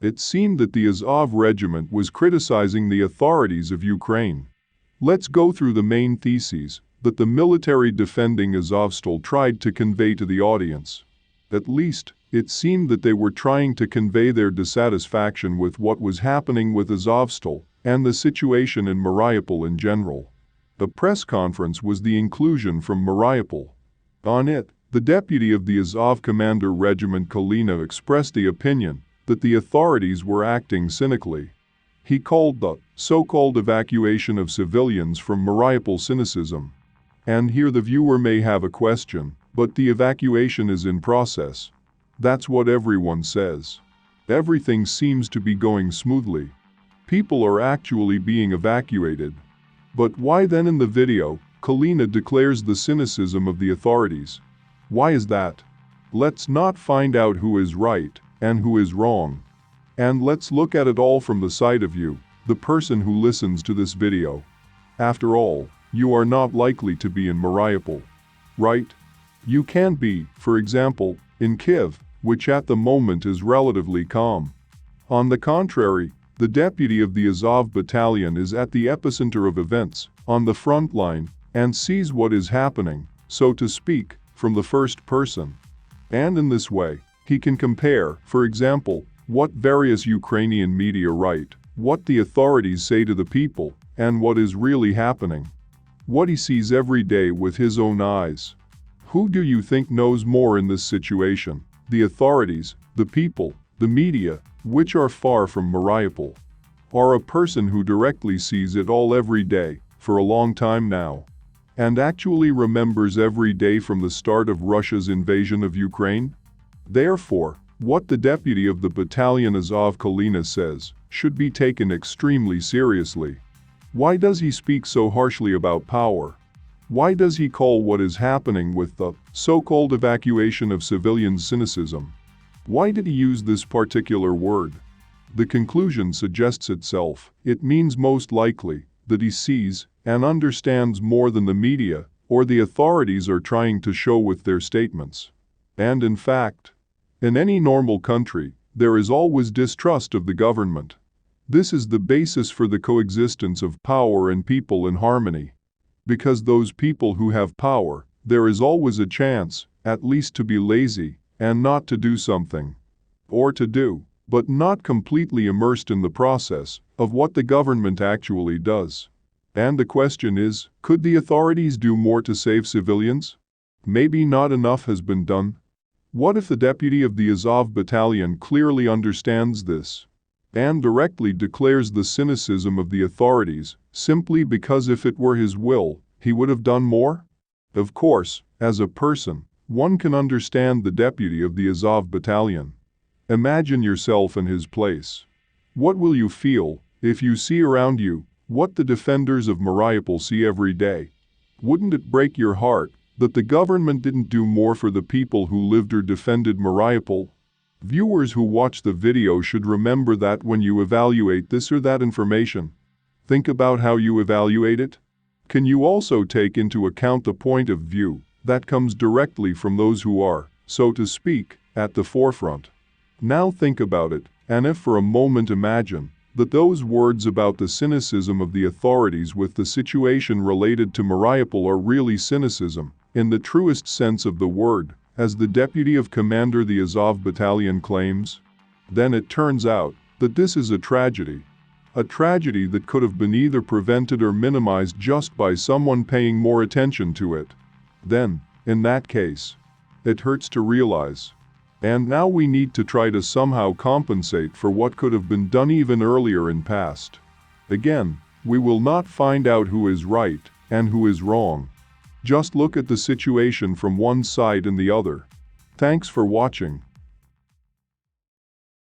It seemed that the Azov Regiment was criticizing the authorities of Ukraine. Let's go through the main theses that the military defending Azovstal tried to convey to the audience. At least, it seemed that they were trying to convey their dissatisfaction with what was happening with Azovstal and the situation in Mariupol in general. The press conference was the inclusion from Mariupol. On it, the deputy of the Azov Commander Regiment Kalina expressed the opinion that the authorities were acting cynically. He called the so-called evacuation of civilians from Mariupol cynicism. And here the viewer may have a question, but the evacuation is in process. That's what everyone says. Everything seems to be going smoothly. People are actually being evacuated. But why then in the video, Kalina declares the cynicism of the authorities? Why is that? Let's not find out who is right and who is wrong. And let's look at it all from the side of you, the person who listens to this video. After all, you are not likely to be in Mariupol, right? You can be, for example, in Kiev, which at the moment is relatively calm. On the contrary, the deputy of the Azov battalion is at the epicenter of events, on the front line, and sees what is happening, so to speak, from the first person. And in this way, he can compare, for example, what various Ukrainian media write, what the authorities say to the people, and what is really happening. What he sees every day with his own eyes. Who do you think knows more in this situation? The authorities, the people, the media, which are far from Mariupol, or a person who directly sees it all every day, for a long time now, and actually remembers every day from the start of Russia's invasion of Ukraine? Therefore, what the deputy of the battalion Azov Kalina says should be taken extremely seriously. Why does he speak so harshly about power? Why does he call what is happening with the so-called evacuation of civilians cynicism? Why did he use this particular word? The conclusion suggests itself. It means most likely that he sees and understands more than the media or the authorities are trying to show with their statements. And in fact, in any normal country, there is always distrust of the government. This is the basis for the coexistence of power and people in harmony. Because those people who have power, there is always a chance, at least to be lazy, and not to do something. Or to do, but not completely immersed in the process of what the government actually does. And the question is, could the authorities do more to save civilians? Maybe not enough has been done. What if the deputy of the Azov battalion clearly understands this and directly declares the cynicism of the authorities simply because if it were his will, he would have done more? Of course, as a person, one can understand the deputy of the Azov battalion. Imagine yourself in his place. What will you feel if you see around you what the defenders of Mariupol see every day? Wouldn't it break your heart that the government didn't do more for the people who lived or defended Mariupol? Viewers who watch the video should remember that when you evaluate this or that information, think about how you evaluate it. Can you also take into account the point of view that comes directly from those who are, so to speak, at the forefront? Now think about it, and if for a moment imagine that those words about the cynicism of the authorities with the situation related to Mariupol are really cynicism, in the truest sense of the word, as the deputy of commander the Azov battalion claims, then it turns out that this is a tragedy. A tragedy that could have been either prevented or minimized just by someone paying more attention to it. Then, in that case, it hurts to realize. And now we need to try to somehow compensate for what could have been done even earlier in past. Again, we will not find out who is right and who is wrong. Just look at the situation from one side and the other. Thanks for watching.